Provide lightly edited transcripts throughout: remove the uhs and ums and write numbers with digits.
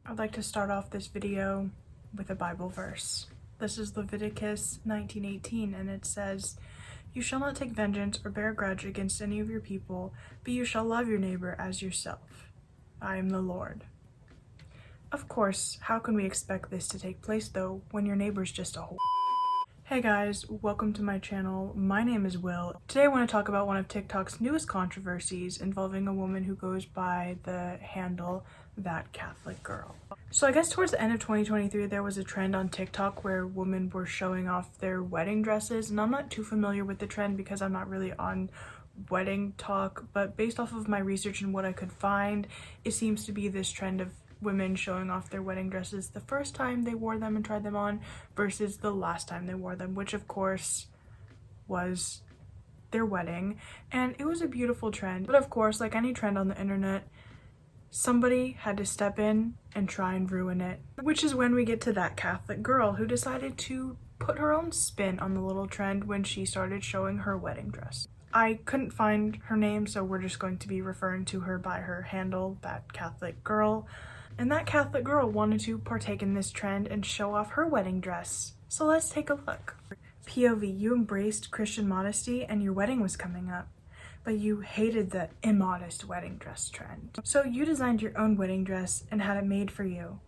I'd like to start off this video with a Bible verse. This is Leviticus 19:18, and it says, "You shall not take vengeance or bear a grudge against any of your people, but you shall love your neighbor as yourself. I am the Lord." Of course, how can we expect this to take place though, when your neighbor's just a whore? Hey guys, welcome to my channel. My name is Will. Today I want to talk about one of TikTok's newest controversies involving a woman who goes by the handle That Catholic Girl. So I guess towards the end of 2023 there was a trend on TikTok where women were showing off their wedding dresses, and I'm not too familiar with the trend because I'm not really on wedding talk, but based off of my research and what I could find, it seems to be this trend of women showing off their wedding dresses the first time they wore them and tried them on versus the last time they wore them, which of course was their wedding. And it was a beautiful trend, but of course, like any trend on the internet, somebody had to step in and try and ruin it, which is when we get to that Catholic girl who decided to put her own spin on the little trend when she started showing her wedding dress. I couldn't find her name, so we're just going to be referring to her by her handle, That Catholic Girl. And that Catholic girl wanted to partake in this trend and show off her wedding dress. So let's take a look. POV, you embraced Christian modesty and your wedding was coming up, but you hated the immodest wedding dress trend. So you designed your own wedding dress and had it made for you.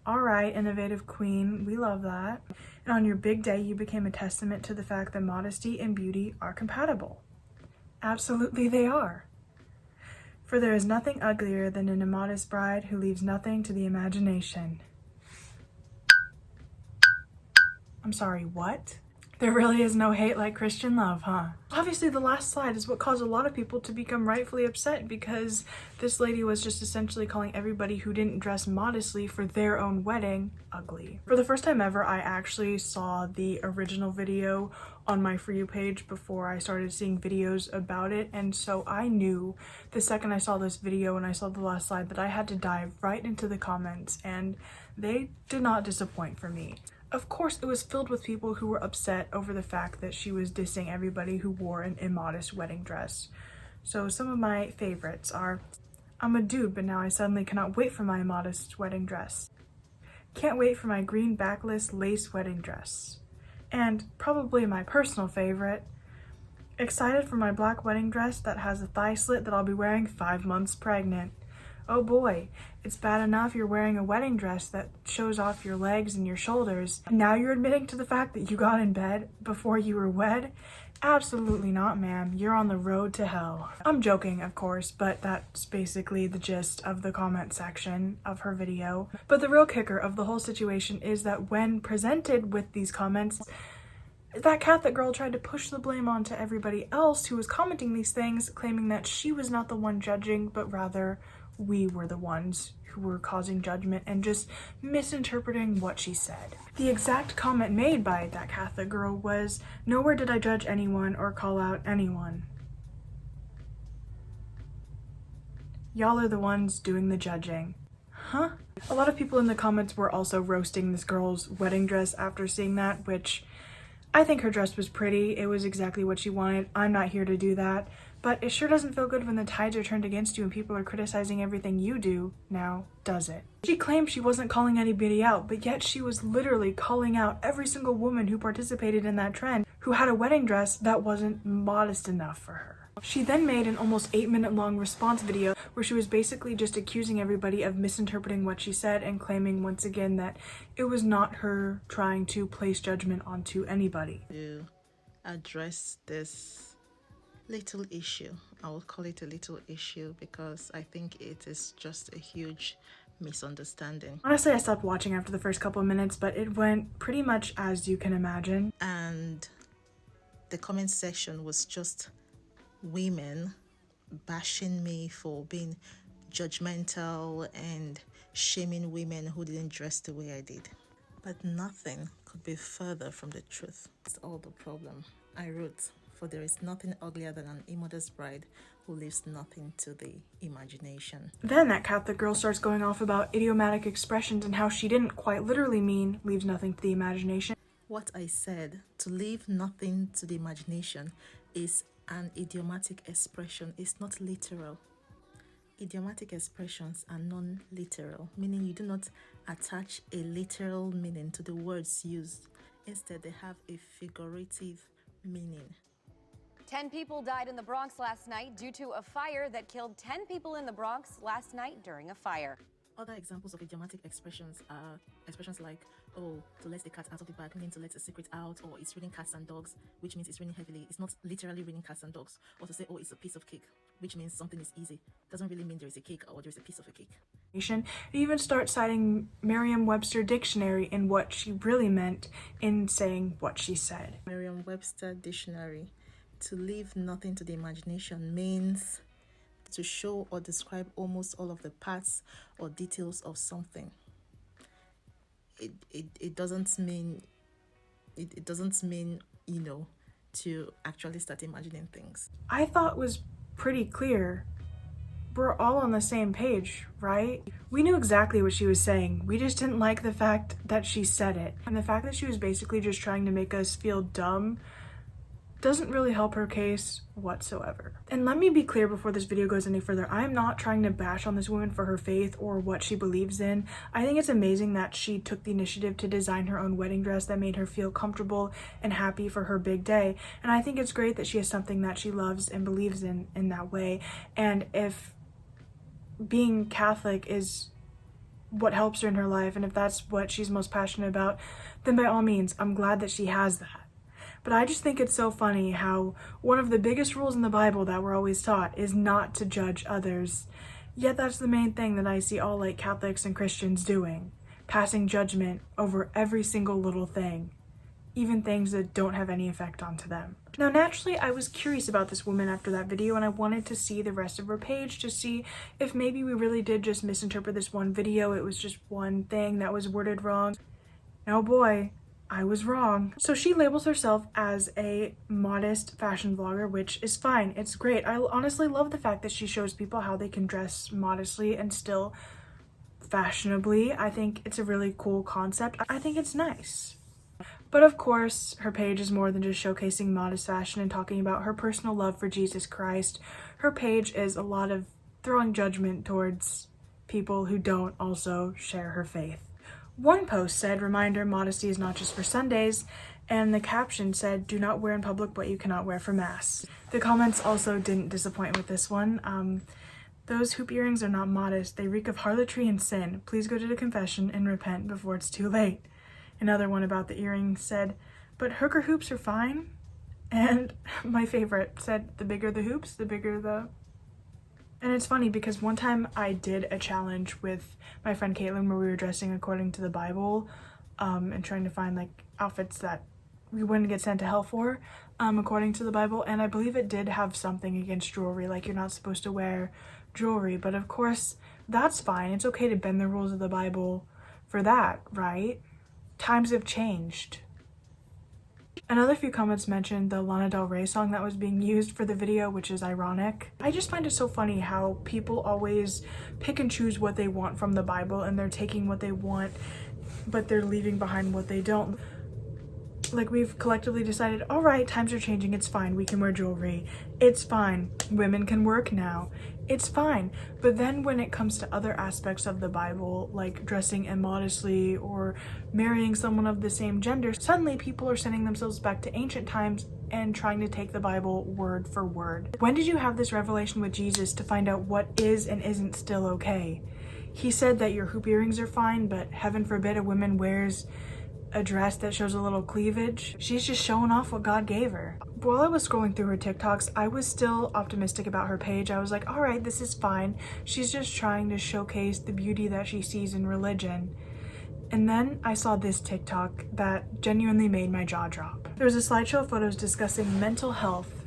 All right, innovative queen, we love that. And on your big day, you became a testament to the fact that modesty and beauty are compatible. Absolutely they are. For there is nothing uglier than an immodest bride who leaves nothing to the imagination. I'm sorry, what? There really is no hate like Christian love, huh? Obviously, the last slide is what caused a lot of people to become rightfully upset because this lady was just essentially calling everybody who didn't dress modestly for their own wedding ugly. For the first time ever, I actually saw the original video on my For You page before I started seeing videos about it, and so I knew the second I saw this video and I saw the last slide that I had to dive right into the comments, and they did not disappoint for me. Of course, it was filled with people who were upset over the fact that she was dissing everybody who wore an immodest wedding dress. So some of my favorites are, "I'm a dude, but now I suddenly cannot wait for my immodest wedding dress. Can't wait for my green backless lace wedding dress." And probably my personal favorite, "Excited for my black wedding dress that has a thigh slit that I'll be wearing 5 months pregnant." Oh boy, it's bad enough you're wearing a wedding dress that shows off your legs and your shoulders. Now you're admitting to the fact that you got in bed before you were wed? Absolutely not, ma'am. You're on the road to hell. I'm joking, of course, but that's basically the gist of the comment section of her video. But the real kicker of the whole situation is that when presented with these comments, that Catholic girl tried to push the blame onto everybody else who was commenting these things, claiming that she was not the one judging, but rather we were the ones who were causing judgment and just misinterpreting what she said. The exact comment made by that Catholic girl was, "Nowhere did I judge anyone or call out anyone. Y'all are the ones doing the judging." Huh? A lot of people in the comments were also roasting this girl's wedding dress after seeing that, which I think her dress was pretty. It was exactly what she wanted. I'm not here to do that. But it sure doesn't feel good when the tides are turned against you and people are criticizing everything you do now, does it? She claimed she wasn't calling anybody out, but yet she was literally calling out every single woman who participated in that trend who had a wedding dress that wasn't modest enough for her. She then made an almost 8-minute long response video where she was basically just accusing everybody of misinterpreting what she said and claiming once again that it was not her trying to place judgment onto anybody. To address this little issue, I will call it a little issue because I think it is just a huge misunderstanding. Honestly, I stopped watching after the first couple of minutes, but it went pretty much as you can imagine. And the comment section was just women bashing me for being judgmental and shaming women who didn't dress the way I did. But nothing could be further from the truth. That's all the problem. I wrote, "For there is nothing uglier than an immodest bride who leaves nothing to the imagination." Then that Catholic girl starts going off about idiomatic expressions and how she didn't quite literally mean leaves nothing to the imagination. What I said, to leave nothing to the imagination, is an idiomatic expression. It's not literal. Idiomatic expressions are non-literal, meaning you do not attach a literal meaning to the words used. Instead, they have a figurative meaning. 10 people died in the Bronx last night due to a fire that killed 10 people in the Bronx last night during a fire. Other examples of idiomatic expressions are expressions like, oh, to let the cat out of the bag, meaning to let a secret out, or it's raining cats and dogs, which means it's raining heavily. It's not literally raining cats and dogs. Or to say, oh, it's a piece of cake, which means something is easy. Doesn't really mean there is a cake or there is a piece of a cake. It even starts citing Merriam-Webster dictionary in what she really meant in saying what she said. Merriam-Webster dictionary, to leave nothing to the imagination, means to show or describe almost all of the parts or details of something. It doesn't mean to actually start imagining things. I thought was pretty clear. We're all on the same page, right? We knew exactly what she was saying. We just didn't like the fact that she said it. And the fact that she was basically just trying to make us feel dumb doesn't really help her case whatsoever. And let me be clear before this video goes any further, I am not trying to bash on this woman for her faith or what she believes in. I think it's amazing that she took the initiative to design her own wedding dress that made her feel comfortable and happy for her big day. And I think it's great that she has something that she loves and believes in that way. And if being Catholic is what helps her in her life, and if that's what she's most passionate about, then by all means, I'm glad that she has that. But I just think it's so funny how one of the biggest rules in the Bible that we're always taught is not to judge others. Yet that's the main thing that I see all like Catholics and Christians doing, passing judgment over every single little thing, even things that don't have any effect onto them. Now, naturally, I was curious about this woman after that video, and I wanted to see the rest of her page to see if maybe we really did just misinterpret this one video. It was just one thing that was worded wrong. Oh boy, I was wrong. So she labels herself as a modest fashion vlogger, which is fine. It's great. I honestly love the fact that she shows people how they can dress modestly and still fashionably. I think it's a really cool concept. I think it's nice. But of course, her page is more than just showcasing modest fashion and talking about her personal love for Jesus Christ. Her page is a lot of throwing judgment towards people who don't also share her faith. One post said, "Reminder, modesty is not just for Sundays," and the caption said, "Do not wear in public what you cannot wear for mass." The comments also didn't disappoint with this one. "Those hoop earrings are not modest. They reek of harlotry and sin. Please go to the confession and repent before it's too late." Another one about the earrings said, "But hooker hoops are fine." And my favorite said, "The bigger the hoops, the bigger the..." And it's funny because one time I did a challenge with my friend Caitlin where we were dressing according to the Bible and trying to find like outfits that we wouldn't get sent to hell for according to the Bible. And I believe it did have something against jewelry, like you're not supposed to wear jewelry. But of course, that's fine. It's okay to bend the rules of the Bible for that, right? Times have changed. Another few comments mentioned the Lana Del Rey song that was being used for the video, which is ironic. I just find it so funny how people always pick and choose what they want from the Bible, and they're taking what they want, but they're leaving behind what they don't. Like, we've collectively decided, all right, times are changing, it's fine, we can wear jewelry, it's fine, women can work now, it's fine. But then when it comes to other aspects of the Bible, like dressing immodestly or marrying someone of the same gender, suddenly people are sending themselves back to ancient times and trying to take the Bible word for word. When did you have this revelation with Jesus to find out what is and isn't still okay? He said that your hoop earrings are fine, but heaven forbid a woman wears a dress that shows a little cleavage. She's just showing off what God gave her. While I was scrolling through her TikToks, I was still optimistic about her page. I was like, all right, this is fine. She's just trying to showcase the beauty that she sees in religion. And then I saw this TikTok that genuinely made my jaw drop. There was a slideshow of photos discussing mental health.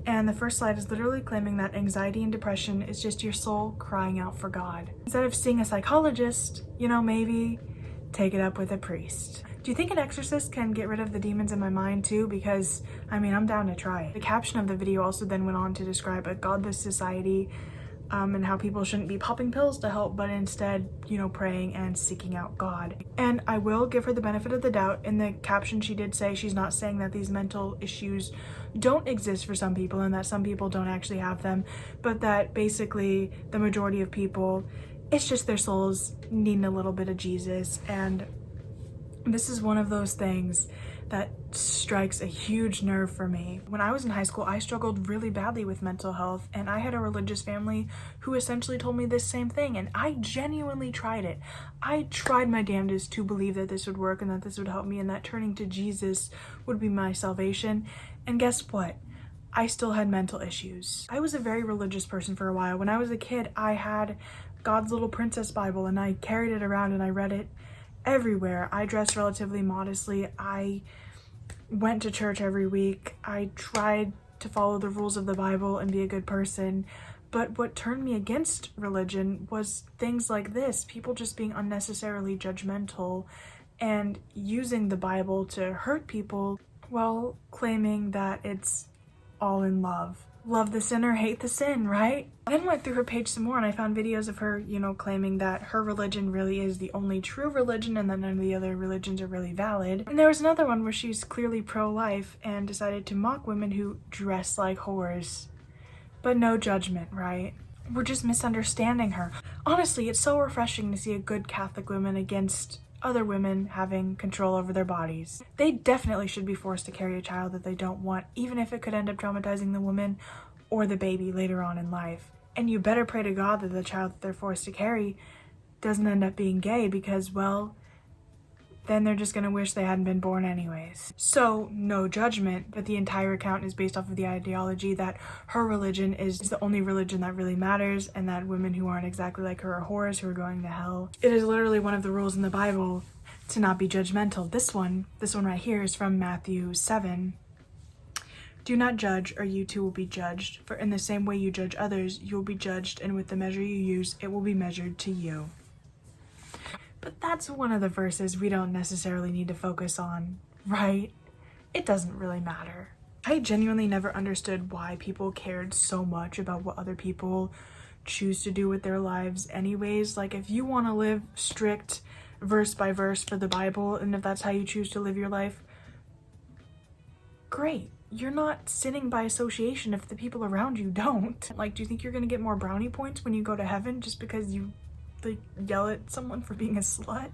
And the first slide is literally claiming that anxiety and depression is just your soul crying out for God. Instead of seeing a psychologist, maybe take it up with a priest. Do you think an exorcist can get rid of the demons in my mind too? Because, I'm down to try it. The caption of the video also then went on to describe a godless society and how people shouldn't be popping pills to help, but instead, you know, praying and seeking out God. And I will give her the benefit of the doubt. In the caption, she did say she's not saying that these mental issues don't exist for some people and that some people don't actually have them, but that basically the majority of people, it's just their souls needing a little bit of Jesus. And this is one of those things that strikes a huge nerve for me. When I was in high school, I struggled really badly with mental health, and I had a religious family who essentially told me this same thing, and I genuinely tried it. I tried my damnedest to believe that this would work and that this would help me and that turning to Jesus would be my salvation. And guess what? I still had mental issues. I was a very religious person for a while. When I was a kid, I had God's Little Princess Bible, and I carried it around and I read it everywhere. I dressed relatively modestly. I went to church every week. I tried to follow the rules of the Bible and be a good person. But what turned me against religion was things like this, people just being unnecessarily judgmental and using the Bible to hurt people while claiming that it's all in love. Love the sinner, hate the sin, right? I then went through her page some more and I found videos of her, you know, claiming that her religion really is the only true religion and that none of the other religions are really valid. And there was another one where she's clearly pro-life and decided to mock women who dress like whores. But no judgment, right? We're just misunderstanding her. Honestly, it's so refreshing to see a good Catholic woman against other women having control over their bodies. They definitely should be forced to carry a child that they don't want, even if it could end up traumatizing the woman or the baby later on in life. And you better pray to God that the child that they're forced to carry doesn't end up being gay, because, well, then they're just gonna wish they hadn't been born anyways. So, no judgment, but the entire account is based off of the ideology that her religion is the only religion that really matters, and that women who aren't exactly like her are whores who are going to hell. It is literally one of the rules in the Bible to not be judgmental. This one right here is from Matthew 7. Do not judge, or you too will be judged. For in the same way you judge others, you will be judged, and with the measure you use, it will be measured to you. But that's one of the verses we don't necessarily need to focus on, right? It doesn't really matter. I genuinely never understood why people cared so much about what other people choose to do with their lives anyways. Like, if you want to live strict verse by verse for the Bible, and if that's how you choose to live your life, great. You're not sinning by association if the people around you don't. Like, do you think you're gonna get more brownie points when you go to heaven just because you like yell at someone for being a slut?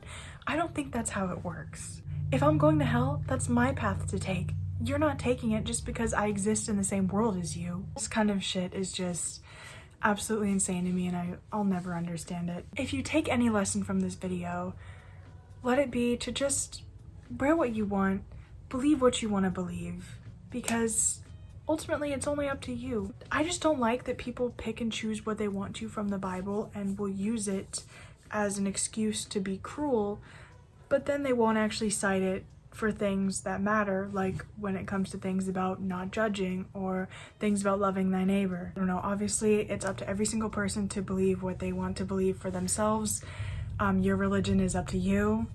I don't think that's how it works. If I'm going to hell, that's my path to take. You're not taking it just because I exist in the same world as you. This kind of shit is just absolutely insane to me, and I'll never understand it. If you take any lesson from this video, let it be to just wear what you want, believe what you want to believe, because ultimately it's only up to you. I just don't like that people pick and choose what they want to from the Bible and will use it as an excuse to be cruel, but then they won't actually cite it for things that matter, like when it comes to things about not judging or things about loving thy neighbor. I don't know, obviously it's up to every single person to believe what they want to believe for themselves. Your religion is up to you.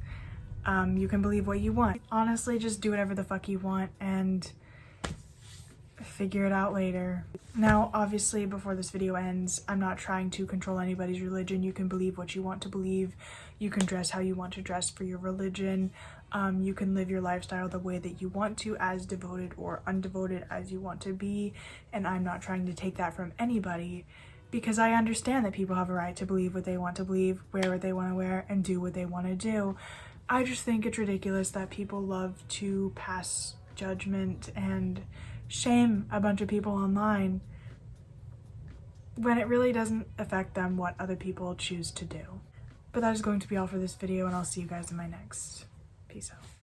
You can believe what you want. Honestly, just do whatever the fuck you want and figure it out later. Now, obviously, before this video ends, I'm not trying to control anybody's religion. You can believe what you want to believe. You can dress how you want to dress for your religion. You can live your lifestyle the way that you want to, as devoted or undevoted as you want to be. And I'm not trying to take that from anybody, because I understand that people have a right to believe what they want to believe, wear what they want to wear, and do what they want to do. I just think it's ridiculous that people love to pass judgment and shame a bunch of people online when it really doesn't affect them what other people choose to do. But that is going to be all for this video, and I'll see you guys in my next. Peace out.